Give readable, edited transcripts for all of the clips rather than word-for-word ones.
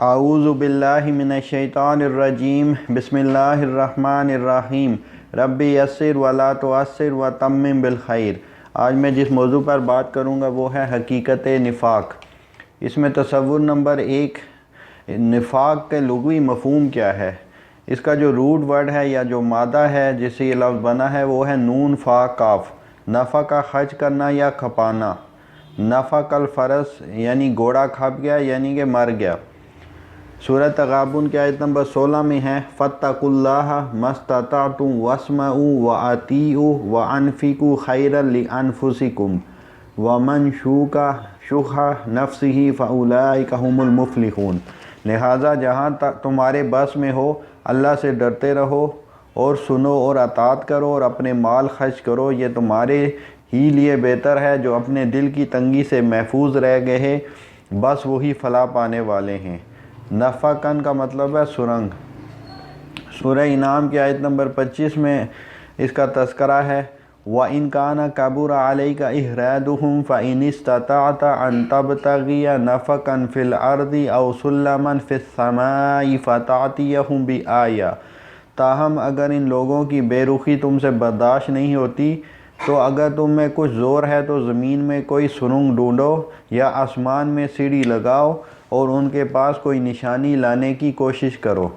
اعوذ باللہ من الشیطان الرجیم بسم اللہ الرحمن الرحیم ربی یسر ولا تعسر وتمم بالخیر۔ آج میں جس موضوع پر بات کروں گا وہ ہے حقیقت نفاق۔ اس میں تصور نمبر 1، نفاق کے لغوی مفہوم کیا ہے۔ اس کا جو روٹ ورڈ ہے یا جو مادہ ہے جس سے یہ لفظ بنا ہے وہ ہے نون فا کاف۔ نفع کا خرچ کرنا یا کھپانا، نفع الفرس یعنی گھوڑا کھپ گیا یعنی کہ مر گیا۔ سورہ تغابن کی آیت نمبر 16 میں ہے فاتقوا اللہ ما استطعتم واسمعوا واطیعوا وانفقوا خیرا لانفسکم ومن شوق نفسہ فاولئک هم المفلحون۔ لہٰذا جہاں تک تمہارے بس میں ہو اللہ سے ڈرتے رہو اور سنو اور اطاعت کرو اور اپنے مال خرچ کرو، یہ تمہارے ہی لیے بہتر ہے۔ جو اپنے دل کی تنگی سے محفوظ رہ گئے ہیں بس وہی فلاح پانے والے ہیں۔ نفع کن کا مطلب ہے سرنگ۔ سورہ انعام کی آیت نمبر 25 میں اس کا تذکرہ ہے وَإِن كَانَ كَبُرَ عَلَيْكَ إِعْرَاضُهُمْ فَإِنِ اسْتَطَعْتَ أَن تَبْتَغِيَ نَفَقًا فِي الْأَرْضِ أَوْ سُلَّمًا فِي السَّمَاءِ فَتَأْتِيَهُم بِآيَةٍ۔ تاہم اگر ان لوگوں کی بے رخی تم سے برداشت نہیں ہوتی تو اگر تم میں کچھ زور ہے تو زمین میں کوئی سرنگ ڈھونڈو یا آسمان میں سیڑھی لگاؤ اور ان کے پاس کوئی نشانی لانے کی کوشش کرو۔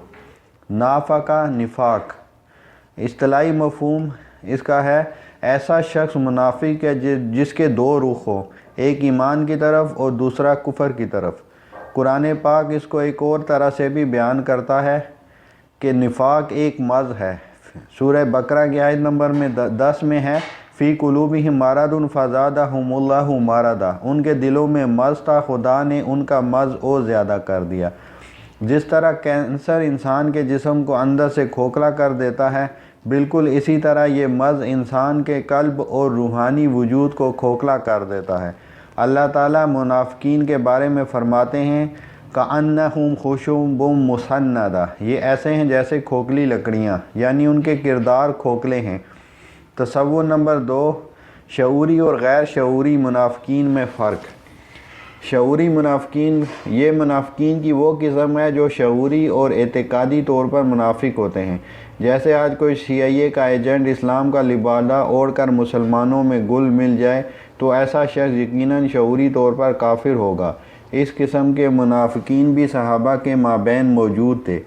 نافع کا نفاق اصطلاحی مفہوم اس کا ہے ایسا شخص منافق ہے جس کے دو رخ ہو، ایک ایمان کی طرف اور دوسرا کفر کی طرف۔ قرآن پاک اس کو ایک اور طرح سے بھی بیان کرتا ہے کہ نفاق ایک مرض ہے۔ سورہ بقرہ کی آیت نمبر 10 میں ہے فی قلوبہم مرض فزادہم اللہ مرضا۔ ان کے دلوں میں مرض تھا، خدا نے ان کا مرض اور زیادہ کر دیا۔ جس طرح کینسر انسان کے جسم کو اندر سے کھوکھلا کر دیتا ہے، بالکل اسی طرح یہ مرض انسان کے قلب اور روحانی وجود کو کھوکھلا کر دیتا ہے۔ اللہ تعالیٰ منافقین کے بارے میں فرماتے ہیں کأنہم خشب مسندہ، یہ ایسے ہیں جیسے کھوکھلی لکڑیاں، یعنی ان کے کردار کھوکھلے ہیں۔ تصور نمبر 2، شعوری اور غیر شعوری منافقین میں فرق۔ شعوری منافقین، یہ منافقین کی وہ قسم ہے جو شعوری اور اعتقادی طور پر منافق ہوتے ہیں۔ جیسے آج کوئی CIA کا ایجنٹ اسلام کا لبادہ اوڑھ کر مسلمانوں میں گل مل جائے تو ایسا شخص یقیناً شعوری طور پر کافر ہوگا۔ اس قسم کے منافقین بھی صحابہ کے مابین موجود تھے۔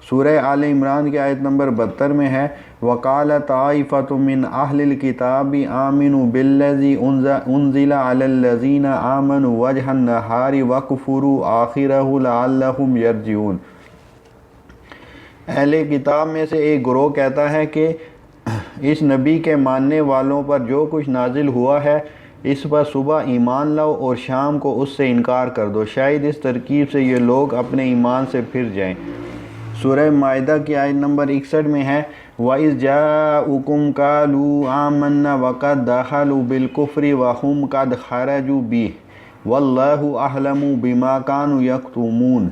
سورہ آل عمران کی آیت نمبر 72 میں ہے وَقَالَ طَائِفَةٌ مِّنْ أَهْلِ الْكِتَابِ آمِنُوا بِالَّذِي أُنزِلَ عَلَى الَّذِينَ آمَنُوا وَجْهَ النَّهَارِ وَكْفُرُوا آخِرَهُ لَعَلَّهُمْ يَرْجِعُونَ۔ اہل کتاب میں سے ایک گروہ کہتا ہے کہ اس نبی کے ماننے والوں پر جو کچھ نازل ہوا ہے اس پر صبح ایمان لاؤ اور شام کو اس سے انکار کر دو، شاید اس ترکیب سے یہ لوگ اپنے ایمان سے پھر جائیں۔ سورہ مائدہ کی آیت نمبر 61 میں ہے وَإِذْ جَاءُكُمْ قَالُوا آمَنَّا وَقَدْ دَخَلُوا بِالْكُفْرِ وَهُمْ قَدْ خَرَجُوا بِهِ وَاللَّهُ أَعْلَمُ بِمَا كَانُوا يَكْتُمُونَ۔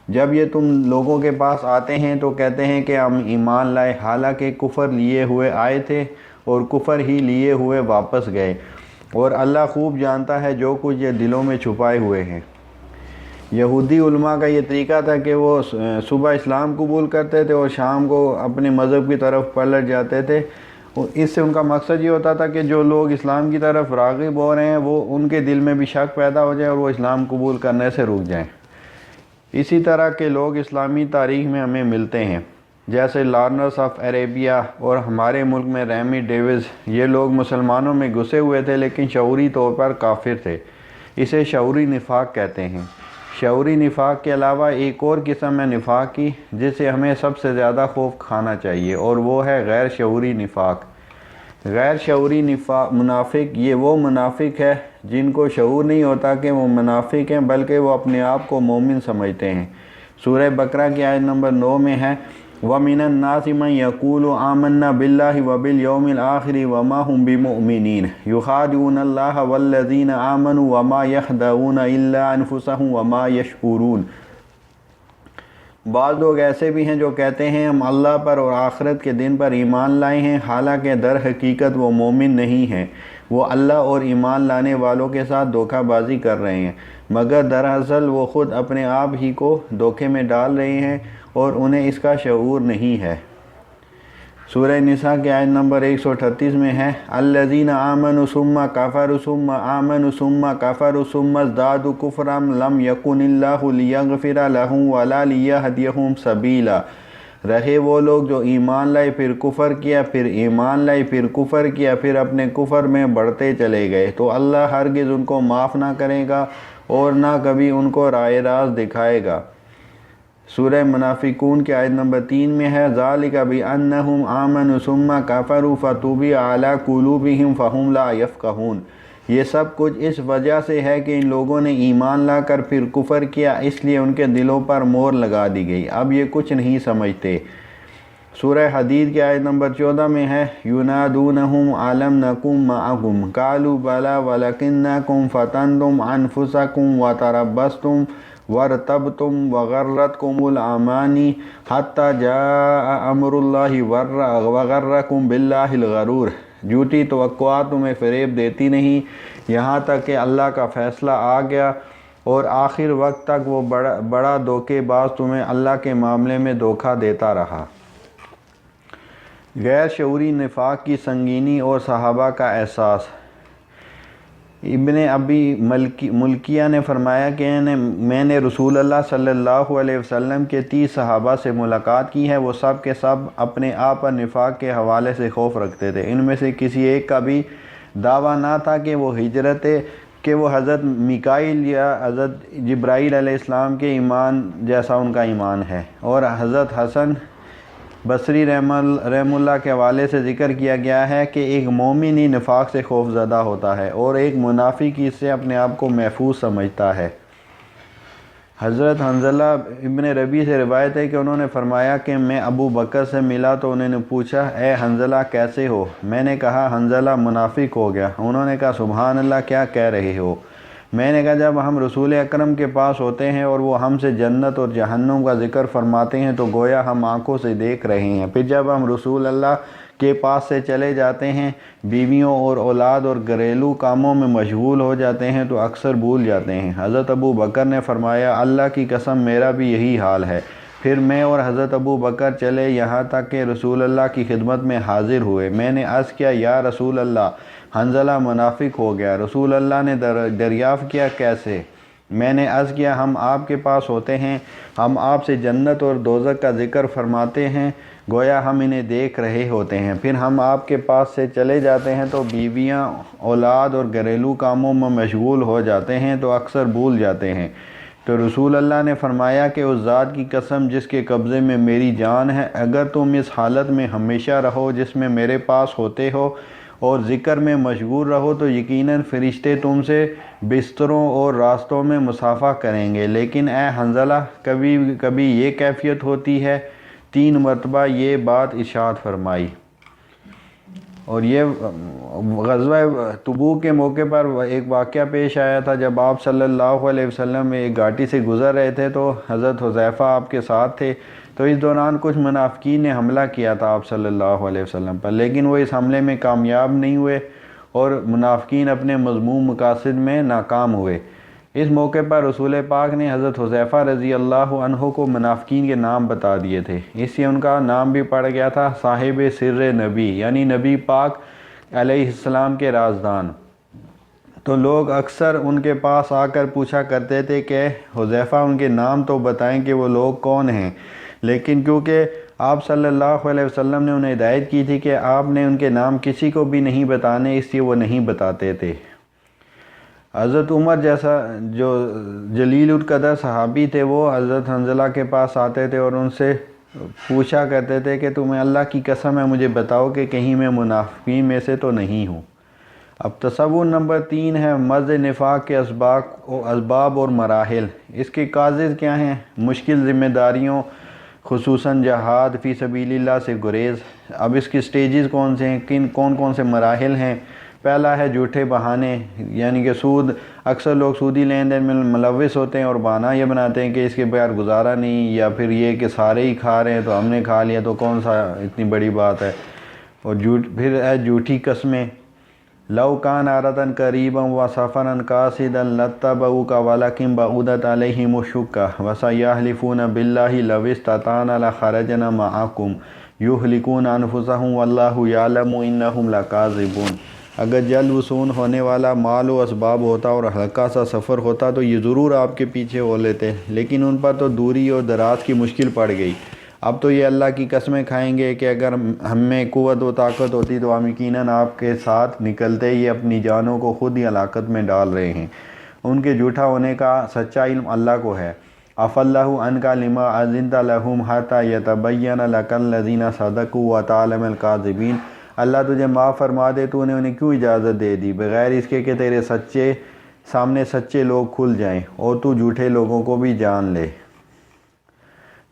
جب یہ تم لوگوں کے پاس آتے ہیں تو کہتے ہیں کہ ہم ایمان لائے، حالانکہ کفر لیے ہوئے آئے تھے اور کفر ہی لیے ہوئے واپس گئے، اور اللہ خوب جانتا ہے جو کچھ یہ دلوں میں چھپائے ہوئے ہیں۔ یہودی علماء کا یہ طریقہ تھا کہ وہ صبح اسلام قبول کرتے تھے اور شام کو اپنے مذہب کی طرف پلٹ جاتے تھے۔ اس سے ان کا مقصد یہ ہوتا تھا کہ جو لوگ اسلام کی طرف راغب ہو رہے ہیں وہ ان کے دل میں بھی شک پیدا ہو جائے اور وہ اسلام قبول کرنے سے رک جائیں۔ اسی طرح کے لوگ اسلامی تاریخ میں ہمیں ملتے ہیں، جیسے لارنس آف عربیہ اور ہمارے ملک میں ریمی ڈیوز۔ یہ لوگ مسلمانوں میں گھسے ہوئے تھے لیکن شعوری طور پر کافر تھے۔ اسے شعوری نفاق کہتے ہیں۔ شعوری نفاق کے علاوہ ایک اور قسم ہے نفاق کی جس سے ہمیں سب سے زیادہ خوف کھانا چاہیے، اور وہ ہے غیر شعوری نفاق۔ غیر شعوری منافق یہ وہ منافق ہے جن کو شعور نہیں ہوتا کہ وہ منافق ہیں، بلکہ وہ اپنے آپ کو مومن سمجھتے ہیں۔ سورہ بقرہ کی آیت نمبر 9 میں ہے وَمِنَ النَّاسِ مَن يَقُولُ آمَنَّا بِاللَّهِ وَبِالْيَوْمِ الْآخِرِ وَمَا هُمْ بِمُؤْمِنِينَ يُخَادِعُونَ اللَّهَ وَالَّذِينَ آمَنُوا وَمَا يَخْدَعُونَ إِلَّا أَنفُسَهُمْ وَمَا يَشْعُرُونَ۔ بعض لوگ ایسے بھی ہیں جو کہتے ہیں ہم اللہ پر اور آخرت کے دن پر ایمان لائے ہیں، حالانکہ در حقیقت وہ مومن نہیں ہیں، وہ اللہ اور ایمان لانے والوں کے ساتھ دھوکہ بازی کر رہے ہیں۔ مگر دراصل وہ خود اپنے آپ ہی کو دھوکے میں ڈال رہے ہیں اور انہیں اس کا شعور نہیں ہے۔ سورہ نساء کی آیت نمبر 138 میں ہے الذین آمنوا ثم کفروا ثم آمنوا ثم کفروا ثم ازدادوا کفرا لم یکن اللہ لیغفر لهم ولا لیہدیہم سبیلا۔ رہے وہ لوگ جو ایمان لائے پھر کفر کیا، پھر ایمان لائے پھر کفر کیا، پھر اپنے کفر میں بڑھتے چلے گئے، تو اللہ ہرگز ان کو معاف نہ کرے گا اور نہ کبھی ان کو راہ راست دکھائے گا۔ سورہ منافقون کی آیت نمبر 3 میں ہے ذالک بانہم آمنوا ثم کفروا فطبع علی قلوبہم فہم لا یفقہون۔ یہ سب کچھ اس وجہ سے ہے کہ ان لوگوں نے ایمان لا کر پھر کفر کیا، اس لیے ان کے دلوں پر مہر لگا دی گئی، اب یہ کچھ نہیں سمجھتے۔ سورہ حدید کی آیت نمبر 14 میں ہے ینادونہم الم نکن معکم قالوا بلی ولکنکم فتنتم انفسکم وتربصتم وارتبتم وغرتکم الامانی حتی جاء امر اللہ وغرکم باللہ الغرور۔ جھوٹی توقعات تمہیں فریب دیتی نہیں یہاں تک کہ اللہ کا فیصلہ آ گیا، اور آخر وقت تک وہ بڑا دھوکے باز تمہیں اللہ کے معاملے میں دھوکہ دیتا رہا۔ غیر شعوری نفاق کی سنگینی اور صحابہ کا احساس۔ ابن ابی ملکیہ نے فرمایا کہ میں نے رسول اللہ صلی اللہ علیہ وسلم کے 30 صحابہ سے ملاقات کی ہے، وہ سب کے سب اپنے آپ پر نفاق کے حوالے سے خوف رکھتے تھے۔ ان میں سے کسی ایک کا بھی دعویٰ نہ تھا کہ وہ حضرت میکائیل یا حضرت جبرائیل علیہ السلام کے ایمان جیسا ان کا ایمان ہے، اور حضرت حسن بصری رحم اللہ کے حوالے سے ذکر کیا گیا ہے کہ ایک مومن ہی نفاق سے خوف زدہ ہوتا ہے اور ایک منافق اس سے اپنے آپ کو محفوظ سمجھتا ہے۔ حضرت حنظلہ ابن ربیع سے روایت ہے کہ انہوں نے فرمایا کہ میں ابو بکر سے ملا تو انہوں نے پوچھا اے حنظلہ کیسے ہو؟ میں نے کہا حنظلہ منافق ہو گیا۔ انہوں نے کہا سبحان اللہ کیا کہہ رہے ہو؟ میں نے کہا جب ہم رسول اکرم کے پاس ہوتے ہیں اور وہ ہم سے جنت اور جہنم کا ذکر فرماتے ہیں تو گویا ہم آنکھوں سے دیکھ رہے ہیں، پھر جب ہم رسول اللہ کے پاس سے چلے جاتے ہیں، بیویوں اور اولاد اور گھریلو کاموں میں مشغول ہو جاتے ہیں تو اکثر بھول جاتے ہیں۔ حضرت ابو بکر نے فرمایا اللہ کی قسم میرا بھی یہی حال ہے۔ پھر میں اور حضرت ابو بکر چلے یہاں تک کہ رسول اللہ کی خدمت میں حاضر ہوئے۔ میں نے عرض کیا یا رسول اللہ حنظلہ منافق ہو گیا۔ رسول اللہ نے دریافت کیا کیسے؟ میں نے عرض کیا ہم آپ کے پاس ہوتے ہیں، ہم آپ سے جنت اور دوزخ کا ذکر فرماتے ہیں گویا ہم انہیں دیکھ رہے ہوتے ہیں، پھر ہم آپ کے پاس سے چلے جاتے ہیں تو بیویاں اولاد اور گھریلو کاموں میں مشغول ہو جاتے ہیں تو اکثر بھول جاتے ہیں۔ تو رسول اللہ نے فرمایا کہ اس ذات کی قسم جس کے قبضے میں میری جان ہے، اگر تم اس حالت میں ہمیشہ رہو جس میں میرے پاس ہوتے ہو اور ذکر میں مشغول رہو تو یقیناً فرشتے تم سے بستروں اور راستوں میں مصافحہ کریں گے، لیکن اے حنظلہ کبھی کبھی یہ کیفیت ہوتی ہے۔ 3 مرتبہ یہ بات ارشاد فرمائی۔ اور یہ غزوہ تبوک کے موقع پر ایک واقعہ پیش آیا تھا جب آپ صلی اللہ علیہ وسلم ایک گھاٹی سے گزر رہے تھے تو حضرت حذیفہ آپ کے ساتھ تھے، تو اس دوران کچھ منافقین نے حملہ کیا تھا آپ صلی اللہ علیہ وسلم پر، لیکن وہ اس حملے میں کامیاب نہیں ہوئے اور منافقین اپنے مذموم مقاصد میں ناکام ہوئے۔ اس موقع پر رسول پاک نے حضرت حذیفہ رضی اللہ عنہ کو منافقین کے نام بتا دیے تھے، اس سے ان کا نام بھی پڑ گیا تھا صاحب سر نبی، یعنی نبی پاک علیہ السلام کے رازدان۔ تو لوگ اکثر ان کے پاس آ کر پوچھا کرتے تھے کہ حذیفہ ان کے نام تو بتائیں کہ وہ لوگ کون ہیں، لیکن کیونکہ آپ صلی اللہ علیہ وسلم نے انہیں ہدایت کی تھی کہ آپ نے ان کے نام کسی کو بھی نہیں بتانے، اس لیے وہ نہیں بتاتے تھے۔ حضرت عمر جیسا جو جلیل القدر صحابی تھے وہ حضرت حنظلہ کے پاس آتے تھے اور ان سے پوچھا کرتے تھے کہ تمہیں اللہ کی قسم ہے مجھے بتاؤ کہ کہیں میں منافقین میں سے تو نہیں ہوں۔ اب تصور نمبر 3 ہے مرض نفاق کے اسباب اور مراحل۔ اس کے کاذز کیا ہیں؟ مشکل ذمہ داریوں خصوصاً جہاد فی سبیل اللہ سے گریز۔ اب اس کی سٹیجز کون سے ہیں، کون سے مراحل ہیں؟ پہلا ہے جھوٹے بہانے، یعنی کہ سود۔ اکثر لوگ سودی لین دین میں ملوث ہوتے ہیں اور بہانہ یہ بناتے ہیں کہ اس کے بغیر گزارا نہیں، یا پھر یہ کہ سارے ہی کھا رہے ہیں تو ہم نے کھا لیا تو کون سا اتنی بڑی بات ہے۔ اور پھر ہے جھوٹی قسمیں، لو کان عرضا قریبا و سفرا قاصدا لاتبعوک ولکن بعدت علیہم الشقہ وسیحلفون باللہ لو استطعنا لخرجنا معکم یہلکون انفسہم واللہ یعلم انہم لکاذبون۔ اگر جلد وصول ہونے والا مال و اسباب ہوتا اور ہلکا سا سفر ہوتا تو یہ ضرور آپ کے پیچھے ہو لیتے، لیکن ان پر تو دوری اور دراز کی مشکل پڑ گئی۔ اب تو یہ اللہ کی قسمیں کھائیں گے کہ اگر ہم میں قوت و طاقت ہوتی تو ہم یقیناً آپ کے ساتھ نکلتے، یہ اپنی جانوں کو خود ہی ہلاکت میں ڈال رہے ہیں۔ ان کے جھوٹا ہونے کا سچا علم اللہ کو ہے۔ عفا اللہ عنک لما اذنت لهم حتی یتبین لک الذین صدقوا وتعلم الکاذبین۔ اللہ تجھے معاف فرما دے، تو نے انہیں کیوں اجازت دے دی بغیر اس کے کہ تیرے سامنے سچے لوگ کھل جائیں اور تو جھوٹے لوگوں کو بھی جان لے۔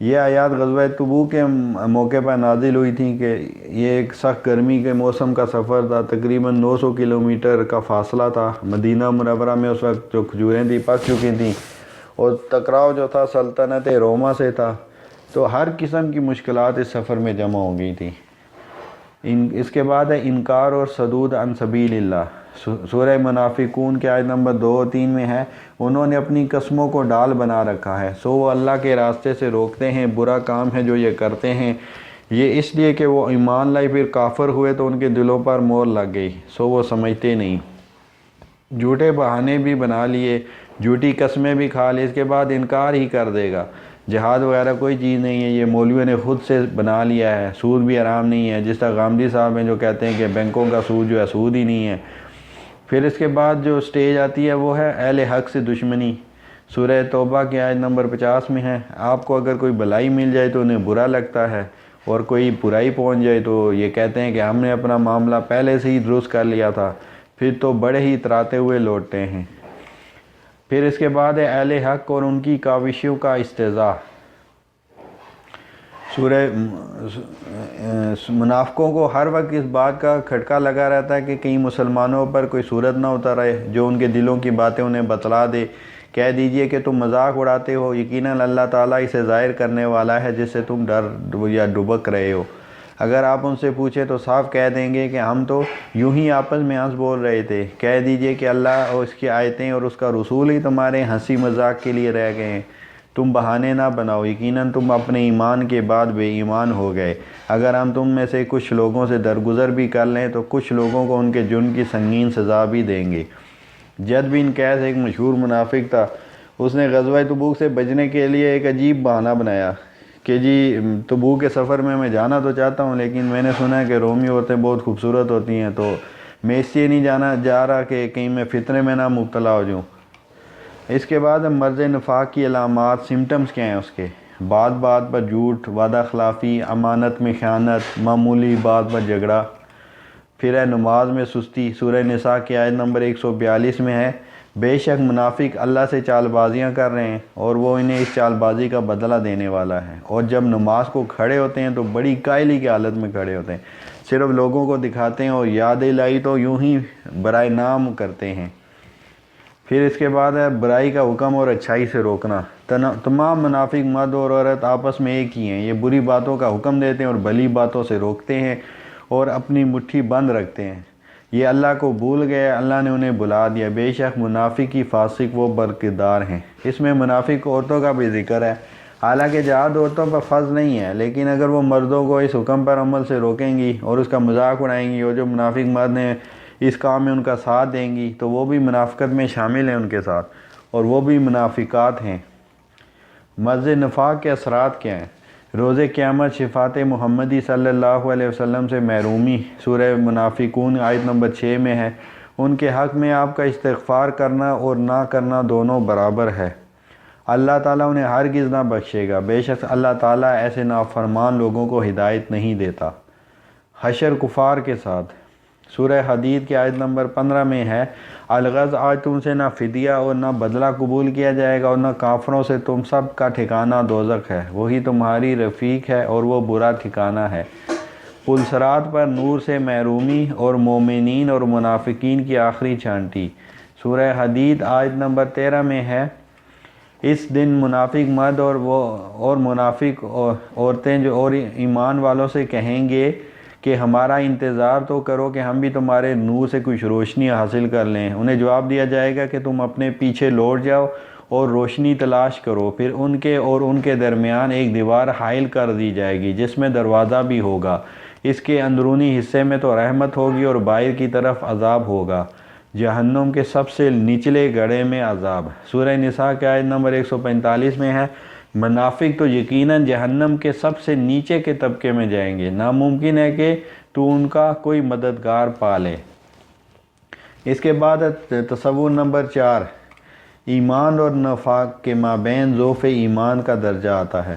یہ آیات غزوہ تبوک کے موقع پر نازل ہوئی تھیں کہ یہ ایک سخت گرمی کے موسم کا سفر تھا، تقریباً 900 کلومیٹر کا فاصلہ تھا۔ مدینہ منورہ میں اس وقت جو کھجوریں تھیں پک چکی تھیں اور ٹکراؤ جو تھا سلطنت روما سے تھا، تو ہر قسم کی مشکلات اس سفر میں جمع ہو گئی تھیں۔ اس کے بعد ہے انکار اور صدود عن سبیل اللہ۔ سورہ منافقون کے آیت نمبر 2 اور 3 میں ہے، انہوں نے اپنی قسموں کو ڈال بنا رکھا ہے، سو وہ اللہ کے راستے سے روکتے ہیں۔ برا کام ہے جو یہ کرتے ہیں، یہ اس لیے کہ وہ ایمان لائے پھر کافر ہوئے تو ان کے دلوں پر مور لگ گئی، سو وہ سمجھتے نہیں۔ جھوٹے بہانے بھی بنا لیے، جھوٹی قسمیں بھی کھا لی، اس کے بعد انکار ہی کر دے گا۔ جہاد وغیرہ کوئی چیز نہیں ہے، یہ مولویوں نے خود سے بنا لیا ہے۔ سود بھی حرام نہیں ہے، جس طرح غامدی صاحب ہیں جو کہتے ہیں کہ بینکوں کا سود جو ہے سود ہی نہیں ہے۔ پھر اس کے بعد جو سٹیج آتی ہے وہ ہے اہل حق سے دشمنی۔ سورہ توبہ کی آیت نمبر 50 میں ہے، آپ کو اگر کوئی بھلائی مل جائے تو انہیں برا لگتا ہے، اور کوئی برائی پہنچ جائے تو یہ کہتے ہیں کہ ہم نے اپنا معاملہ پہلے سے ہی درست کر لیا تھا، پھر تو بڑے ہی اتراتے ہوئے لوٹتے ہیں۔ پھر اس کے بعد ہے اہل حق اور ان کی کاوشوں کا استہزاء۔ سورہ منافقوں کو ہر وقت اس بات کا کھٹکا لگا رہتا ہے کہ کہیں مسلمانوں پر کوئی صورت نہ اتر آئے جو ان کے دلوں کی باتیں انہیں بتلا دے۔ کہہ دیجئے کہ تم مذاق اڑاتے ہو، یقیناً اللہ تعالیٰ اسے ظاہر کرنے والا ہے جس سے تم ڈر یا ڈبک رہے ہو۔ اگر آپ ان سے پوچھیں تو صاف کہہ دیں گے کہ ہم تو یوں ہی آپس میں ہنس بول رہے تھے۔ کہہ دیجئے کہ اللہ اور اس کی آیتیں اور اس کا رسول ہی تمہارے ہنسی مذاق کے لیے رہ گئے ہیں۔ تم بہانے نہ بناؤ، یقیناً تم اپنے ایمان کے بعد بے ایمان ہو گئے۔ اگر ہم تم میں سے کچھ لوگوں سے درگزر بھی کر لیں تو کچھ لوگوں کو ان کے جرم کی سنگین سزا بھی دیں گے۔ جد بن قیس ایک مشہور منافق تھا، اس نے غزوہ تبوک سے بچنے کے لیے ایک عجیب بہانہ بنایا کہ جی تبوک کے سفر میں جانا تو چاہتا ہوں، لیکن میں نے سنا ہے کہ رومی عورتیں بہت خوبصورت ہوتی ہیں، تو میں اس لیے نہیں جا رہا کہ کہیں میں فتنے میں نہ مبتلا ہو جاؤں۔ اس کے بعد مرض نفاق کی علامات، سمٹمز کیا ہیں اس کے؟ بات بات پر جھوٹ، وعدہ خلافی، امانت میں خیانت، معمولی بات پر جھگڑا۔ پھر ہے نماز میں سستی۔ سورہ نساء کی آیت نمبر 142 میں ہے، بے شک منافق اللہ سے چال بازیاں کر رہے ہیں اور وہ انہیں اس چال بازی کا بدلہ دینے والا ہے، اور جب نماز کو کھڑے ہوتے ہیں تو بڑی کائلی کی حالت میں کھڑے ہوتے ہیں، صرف لوگوں کو دکھاتے ہیں اور یاد الہی تو یوں ہی برائے نام کرتے ہیں۔ پھر اس کے بعد ہے برائی کا حکم اور اچھائی سے روکنا۔ تمام منافق مرد اور عورت آپس میں ایک ہی ہیں، یہ بری باتوں کا حکم دیتے ہیں اور بھلی باتوں سے روکتے ہیں اور اپنی مٹھی بند رکھتے ہیں۔ یہ اللہ کو بھول گئے، اللہ نے انہیں بلا دیا۔ بے شک منافقی فاسق و برکدار ہیں۔ اس میں منافق عورتوں کا بھی ذکر ہے، حالانکہ جہاد عورتوں پر فرض نہیں ہے، لیکن اگر وہ مردوں کو اس حکم پر عمل سے روکیں گی اور اس کا مذاق اڑائیں گی، اور جو منافق مرد ہیں اس کام میں ان کا ساتھ دیں گی تو وہ بھی منافقت میں شامل ہیں ان کے ساتھ، اور وہ بھی منافقات ہیں۔ مرض نفاق کے اثرات کیا ہیں؟ روز قیامت شفاعت محمدی صلی اللہ علیہ وسلم سے محرومی۔ سورہ منافقون آیت نمبر 6 میں ہے، ان کے حق میں آپ کا استغفار کرنا اور نہ کرنا دونوں برابر ہے، اللہ تعالیٰ انہیں ہرگز نہ بخشے گا، بے شک اللہ تعالیٰ ایسے نافرمان لوگوں کو ہدایت نہیں دیتا۔ حشر کفار کے ساتھ۔ سورہ حدید کی آیت نمبر 15 میں ہے، الغرض آج تم سے نہ فدیہ اور نہ بدلہ قبول کیا جائے گا، اور نہ کافروں سے تم سب کا ٹھکانہ دوزخ ہے، وہی تمہاری رفیق ہے اور وہ برا ٹھکانہ ہے۔ پلسرات پر نور سے محرومی اور مومنین اور منافقین کی آخری چھانٹی۔ سورہ حدید آیت نمبر 13 میں ہے، اس دن منافق مرد اور منافق عورتیں جو اور ایمان والوں سے کہیں گے کہ ہمارا انتظار تو کرو کہ ہم بھی تمہارے نور سے کچھ روشنی حاصل کر لیں۔ انہیں جواب دیا جائے گا کہ تم اپنے پیچھے لوٹ جاؤ اور روشنی تلاش کرو، پھر ان کے اور ان کے درمیان ایک دیوار حائل کر دی جائے گی جس میں دروازہ بھی ہوگا، اس کے اندرونی حصے میں تو رحمت ہوگی اور باہر کی طرف عذاب ہوگا، جہنم کے سب سے نچلے گڑھے میں عذاب۔ سورہ نساء کی آیت نمبر 145 میں ہے، منافق تو یقیناً جہنم کے سب سے نیچے کے طبقے میں جائیں گے، ناممکن ہے کہ تو ان کا کوئی مددگار پالے۔ اس کے بعد تصور نمبر 4، ایمان اور نفاق کے مابین ضعف ایمان کا درجہ آتا ہے۔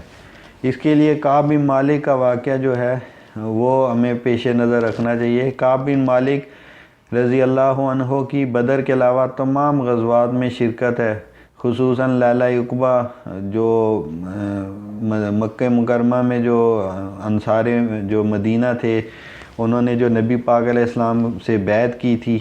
اس کے لیے کعب بن مالک کا واقعہ جو ہے وہ ہمیں پیش نظر رکھنا چاہیے۔ کعب بن مالک رضی اللہ عنہ کی بدر کے علاوہ تمام غزوات میں شرکت ہے، خصوصاً لیلہ عقبہ جو مکہ مکرمہ میں جو انصار جو مدینہ تھے انہوں نے جو نبی پاک علیہ السلام سے بیعت کی تھی،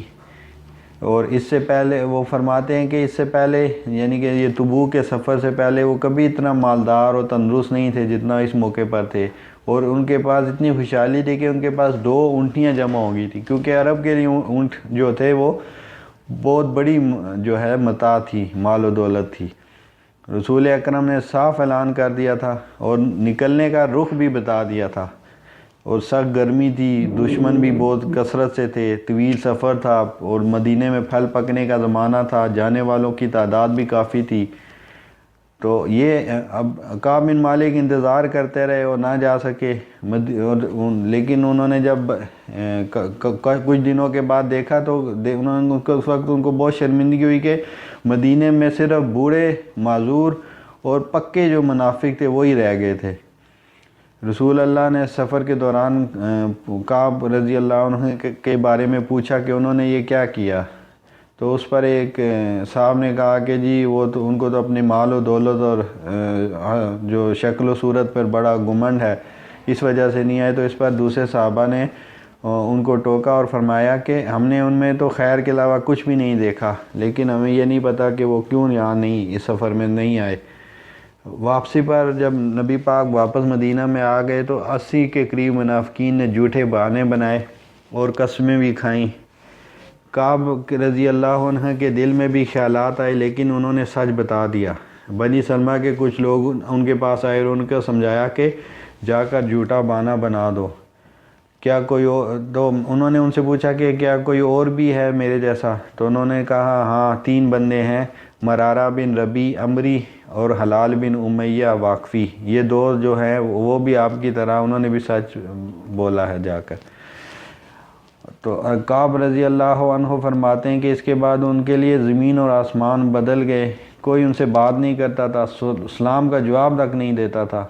اور اس سے پہلے وہ فرماتے ہیں کہ اس سے پہلے یعنی کہ یہ تبوک کے سفر سے پہلے وہ کبھی اتنا مالدار اور تندرست نہیں تھے جتنا اس موقع پر تھے، اور ان کے پاس اتنی خوشحالی تھی کہ ان کے پاس 2 اونٹیاں جمع ہو گئی تھی، کیونکہ عرب کے لیے اونٹ جو تھے وہ بہت بڑی جو ہے متاع تھی، مال و دولت تھی۔ رسول اکرم نے صاف اعلان کر دیا تھا اور نکلنے کا رخ بھی بتا دیا تھا، اور سخت گرمی تھی، دشمن بھی بہت کثرت سے تھے، طویل سفر تھا، اور مدینے میں پھل پکنے کا زمانہ تھا، جانے والوں کی تعداد بھی کافی تھی۔ تو یہ اب کعب بن مالک انتظار کرتے رہے اور نہ جا سکے، لیکن انہوں نے جب کچھ دنوں کے بعد دیکھا تو انہوں نے اس وقت ان کو بہت شرمندگی ہوئی کہ مدینے میں صرف بوڑھے، معذور اور پکے جو منافق تھے وہی رہ گئے تھے۔ رسول اللہ نے سفر کے دوران کعب رضی اللہ عنہ کے بارے میں پوچھا کہ انہوں نے یہ کیا کیا، تو اس پر ایک صاحب نے کہا کہ جی وہ تو ان کو تو اپنے مال و دولت اور جو شکل و صورت پر بڑا گھمنڈ ہے، اس وجہ سے نہیں آئے۔ تو اس پر دوسرے صحابہ نے ان کو ٹوکا اور فرمایا کہ ہم نے ان میں تو خیر کے علاوہ کچھ بھی نہیں دیکھا، لیکن ہمیں یہ نہیں پتہ کہ وہ کیوں یہاں نہیں اس سفر میں نہیں آئے۔ واپسی پر جب نبی پاک واپس مدینہ میں آ گئے تو 80 کے قریب منافقین نے جھوٹے بہانے بنائے اور قسمیں بھی کھائیں۔ کعب رضی اللہ عنہ کے دل میں بھی خیالات آئے، لیکن انہوں نے سچ بتا دیا۔ بنی سلمہ کے کچھ لوگ ان کے پاس آئے اور ان کو سمجھایا کہ جا کر جھوٹا بہانہ بنا دو، کیا کوئی اور؟ تو انہوں نے ان سے پوچھا کہ کیا کوئی اور بھی ہے میرے جیسا؟ تو انہوں نے کہا ہاں 3 بندے ہیں، مرارہ بن ربی عمری اور حلال بن امیہ واقفی، یہ 2 جو ہیں وہ بھی آپ کی طرح انہوں نے بھی سچ بولا ہے جا کر۔ تو کعب رضی اللہ عنہ فرماتے ہیں کہ اس کے بعد ان کے لیے زمین اور آسمان بدل گئے، کوئی ان سے بات نہیں کرتا تھا، اسلام کا جواب تک نہیں دیتا تھا۔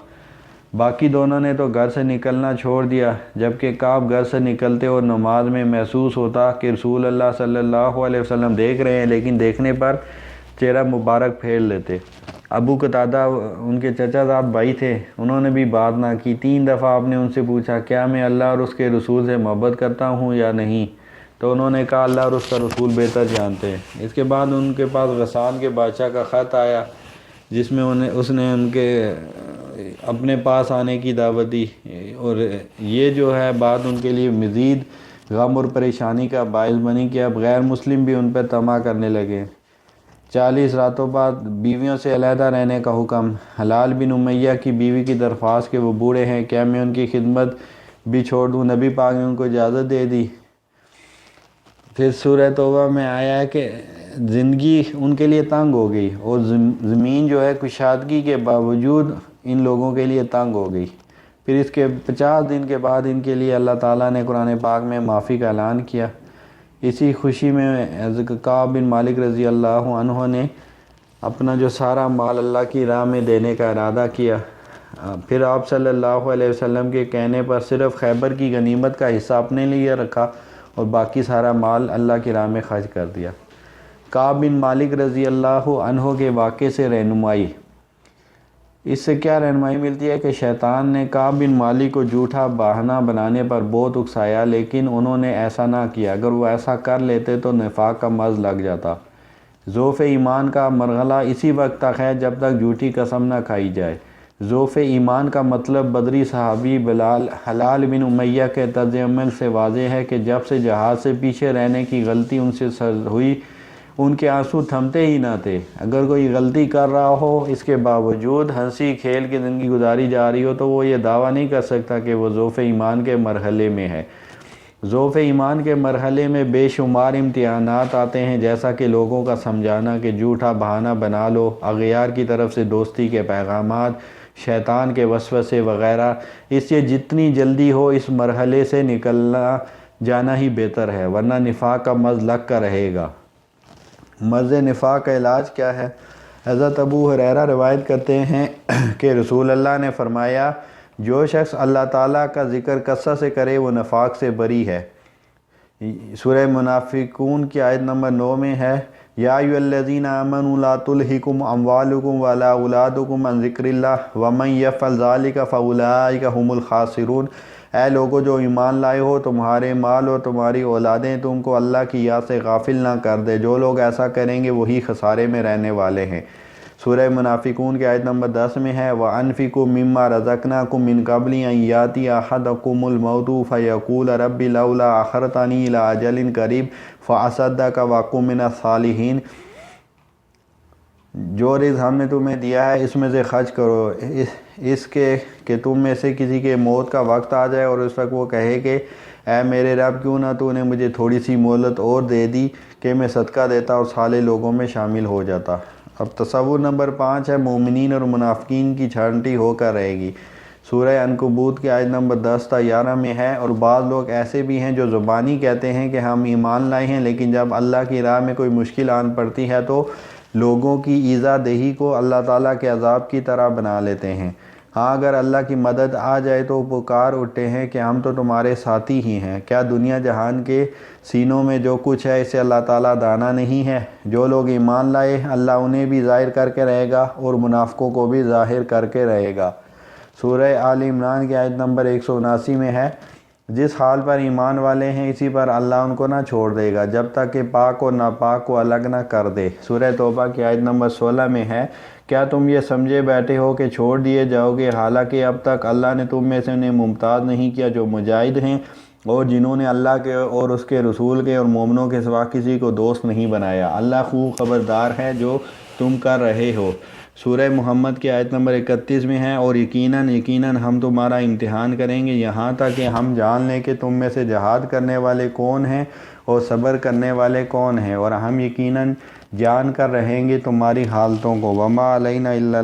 باقی دونوں نے تو گھر سے نکلنا چھوڑ دیا، جبکہ کعب گھر سے نکلتے اور نماز میں محسوس ہوتا کہ رسول اللہ صلی اللہ علیہ وسلم دیکھ رہے ہیں، لیکن دیکھنے پر چہرہ مبارک پھیر لیتے۔ ابو قتادہ ان کے چچا زاد بھائی تھے، انہوں نے بھی بات نہ کی۔ 3 دفعہ آپ نے ان سے پوچھا کیا میں اللہ اور اس کے رسول سے محبت کرتا ہوں یا نہیں، تو انہوں نے کہا اللہ اور اس کا رسول بہتر جانتے ہیں۔ اس کے بعد ان کے پاس غسان کے بادشاہ کا خط آیا جس میں اس نے ان کے اپنے پاس آنے کی دعوت دی، اور یہ جو ہے بات ان کے لیے مزید غم اور پریشانی کا باعث بنی کہ اب غیر مسلم بھی ان پر طمع کرنے لگے۔ 40 راتوں بعد بیویوں سے علیحدہ رہنے کا حکم۔ حلال بن امیہ کی بیوی کی درخواست کہ وہ بوڑھے ہیں، کیا میں ان کی خدمت بھی چھوڑ دوں؟ نبی پاک نے ان کو اجازت دے دی۔ پھر سورہ توبہ میں آیا ہے کہ زندگی ان کے لیے تنگ ہو گئی، اور زمین جو ہے کشادگی کے باوجود ان لوگوں کے لیے تنگ ہو گئی۔ پھر اس کے 50 دن کے بعد ان کے لیے اللہ تعالیٰ نے قرآن پاک میں معافی کا اعلان کیا۔ اسی خوشی میں کعب بن مالک رضی اللہ عنہ نے اپنا جو سارا مال اللہ کی راہ میں دینے کا ارادہ کیا۔ پھر آپ صلی اللہ علیہ وسلم کے کہنے پر صرف خیبر کی غنیمت کا حصہ اپنے لیے رکھا اور باقی سارا مال اللہ کی راہ میں خرچ کر دیا۔ کعب بن مالک رضی اللہ عنہ کے واقعے سے رہنمائی۔ اس سے کیا رہنمائی ملتی ہے کہ شیطان نے کعب بن مالک کو جھوٹا بہانہ بنانے پر بہت اکسایا، لیکن انہوں نے ایسا نہ کیا۔ اگر وہ ایسا کر لیتے تو نفاق کا مرض لگ جاتا۔ ضعف ایمان کا مرحلہ اسی وقت تک ہے جب تک جھوٹی قسم نہ کھائی جائے۔ ضعف ایمان کا مطلب بدری صحابی حلال بن امیہ کے طرز عمل سے واضح ہے کہ جب سے جہاد سے پیچھے رہنے کی غلطی ان سے ہوئی ان کے آنسو تھمتے ہی نہ تھے۔ اگر کوئی غلطی کر رہا ہو، اس کے باوجود ہنسی کھیل کی زندگی گزاری جا رہی ہو، تو وہ یہ دعویٰ نہیں کر سکتا کہ وہ ضعف ایمان کے مرحلے میں ہے۔ ضعف ایمان کے مرحلے میں بے شمار امتحانات آتے ہیں، جیسا کہ لوگوں کا سمجھانا کہ جھوٹا بہانہ بنا لو، اغیار کی طرف سے دوستی کے پیغامات، شیطان کے وسوسے وغیرہ۔ اس لیے جتنی جلدی ہو اس مرحلے سے نکلنا جانا ہی بہتر ہے، ورنہ نفاق کا مرض لگ کر رہے گا۔ مرض نفاق کا علاج کیا ہے؟ حضرت ابو ہریرہ روایت کرتے ہیں کہ رسول اللہ نے فرمایا، جو شخص اللہ تعالیٰ کا ذکر کثرت سے کرے وہ نفاق سے بری ہے۔ سورہ منافقون کی آیت نمبر 9 میں ہے، یا ایھا الذین آمنوا لا تلہکم اموالکم ولا اولادکم عن ذکر اللہ ومن یفعل ذلک فاولئک ھم الخاسرون۔ اے لوگو جو ایمان لائے ہو، تمہارے مال اور تمہاری اولادیں تم کو اللہ کی یاد سے غافل نہ کر دے، جو لوگ ایسا کریں گے وہی خسارے میں رہنے والے ہیں۔ سورہ منافقون کی آیت نمبر 10 میں ہے، وَأَنفِقُوا مِمَّا رَزَقْنَاكُم مِّن قَبْلِ أَن يَأْتِيَ أَحَدَكُمُ الْمَوْتُ فَيَقُولَ رَبِّ لَوْلَا أَخَّرْتَنِي إِلَىٰ أَجَلٍ قَرِيبٍ فَأَصَدَّقَ وَأَكُن مِّنَ الصَّالِحِينَ۔ جو رزق ہم نے تمہیں دیا ہے اس میں سے خرچ کرو، اس کے کہ تم میں سے کسی کے موت کا وقت آ جائے اور اس وقت وہ کہے کہ اے میرے رب، کیوں نہ تو نے مجھے تھوڑی سی مہلت اور دے دی کہ میں صدقہ دیتا اور صالح لوگوں میں شامل ہو جاتا۔ اب تصور نمبر 5 ہے، مومنین اور منافقین کی چھانٹی ہو کر رہے گی۔ سورہ عنکبوت کی آیت نمبر 10 تا 11 میں ہے، اور بعض لوگ ایسے بھی ہیں جو زبانی کہتے ہیں کہ ہم ایمان لائے ہیں، لیکن جب اللہ کی راہ میں کوئی مشکل آن پڑتی ہے تو لوگوں کی ایذا دہی کو اللہ تعالیٰ کے عذاب کی طرح بنا لیتے ہیں۔ ہاں، اگر اللہ کی مدد آ جائے تو پکار اٹھتے ہیں کہ ہم تو تمہارے ساتھی ہی ہیں۔ کیا دنیا جہان کے سینوں میں جو کچھ ہے اسے اللہ تعالیٰ دانا نہیں ہے؟ جو لوگ ایمان لائے اللہ انہیں بھی ظاہر کر کے رہے گا اور منافقوں کو بھی ظاہر کر کے رہے گا۔ سورہ آل عمران کی آیت نمبر 179 میں ہے، جس حال پر ایمان والے ہیں اسی پر اللہ ان کو نہ چھوڑ دے گا جب تک کہ پاک اور ناپاک کو الگ نہ کر دے۔ سورہ توبہ کی آیت نمبر 16 میں ہے، کیا تم یہ سمجھے بیٹھے ہو کہ چھوڑ دیے جاؤ گے، حالانکہ اب تک اللہ نے تم میں سے انہیں ممتاز نہیں کیا جو مجاہد ہیں اور جنہوں نے اللہ کے اور اس کے رسول کے اور مومنوں کے سوا کسی کو دوست نہیں بنایا۔ اللہ خوب خبردار ہے جو تم کر رہے ہو۔ سورہ محمد کی آیت نمبر 31 میں ہے، اور یقیناً ہم تمہارا امتحان کریں گے یہاں تک کہ ہم جان لیں کہ تم میں سے جہاد کرنے والے کون ہیں اور صبر کرنے والے کون ہیں، اور ہم یقیناً جان کر رہیں گے تمہاری حالتوں کو۔ وما علینا الا